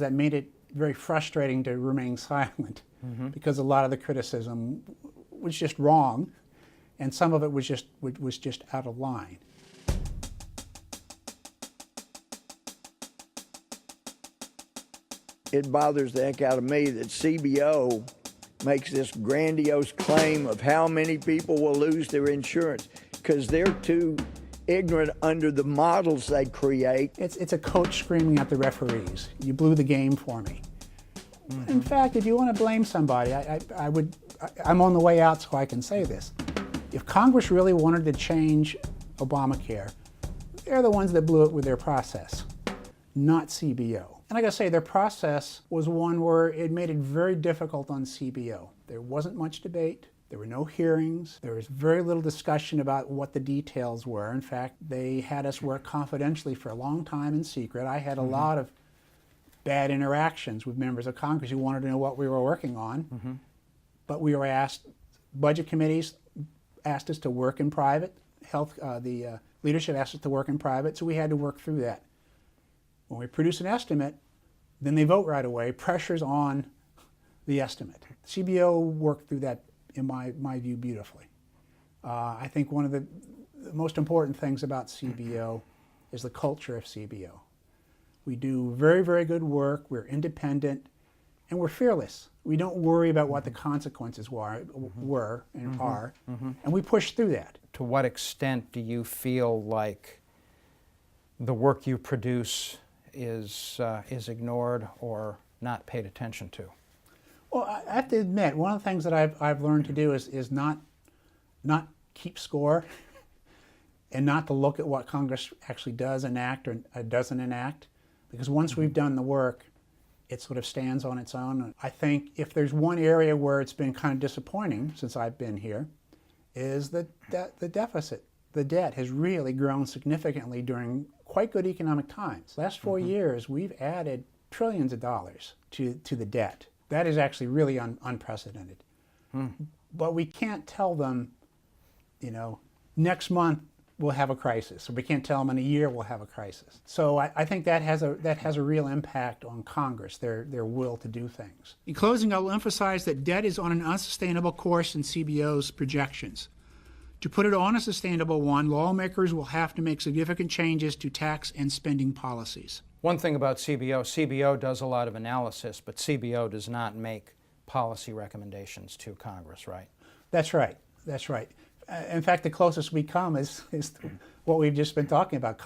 That made it very frustrating to remain silent because a lot of the criticism was just wrong and some of it was just out of line. It bothers the heck out of me that CBO makes this grandiose claim of how many people will lose their insurance because they're too ignorant under the models they create. It's a coach screaming at the referees. You blew the game for me. In fact, if you want to blame somebody, I'm on the way out so I can say this. If Congress really wanted to change Obamacare, they're the ones that blew it with their process, not CBO. And I gotta say, their process was one where it made it very difficult on CBO. There wasn't much debate. There were no hearings. There was very little discussion about what the details were. In fact, they had us work confidentially for a long time in secret. I had a lot of bad interactions with members of Congress who wanted to know what we were working on. But we were asked, budget committees asked us to work in private. The leadership asked us to work in private, so we had to work through that. When we produce an estimate, then they vote right away. Pressure's on the estimate. CBO worked through that, in my view, beautifully. I think one of the most important things about CBO is the culture of CBO. We do very, very good work, we're independent, and we're fearless. We don't worry about what the consequences were and are, and we push through that. To what extent do you feel like the work you produce is ignored or not paid attention to? Well, I have to admit, one of the things that I've learned to do is not keep score and not to look at what Congress actually does enact or doesn't enact, because once we've done the work, it sort of stands on its own. I think if there's one area where it's been kind of disappointing since I've been here, is the deficit. The debt has really grown significantly during quite good economic times. Last 4 years, we've added trillions of dollars to the debt. That is actually really unprecedented. But we can't tell them, you know, next month we'll have a crisis, or we can't tell them in a year we'll have a crisis. So I think that has a real impact on Congress, their will to do things. In closing, I will emphasize that debt is on an unsustainable course in CBO's projections. To put it on a sustainable one, lawmakers will have to make significant changes to tax and spending policies. One thing about CBO does a lot of analysis, but CBO does not make policy recommendations to Congress, right? That's right. That's right. In fact, the closest we come is what we've just been talking about.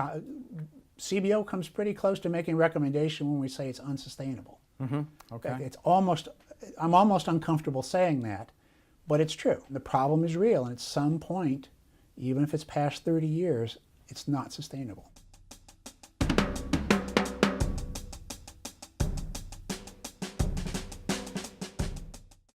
CBO comes pretty close to making a recommendation when we say it's unsustainable. Okay. I'm almost uncomfortable saying that, but it's true. The problem is real, and at some point, even if it's past 30 years, it's not sustainable.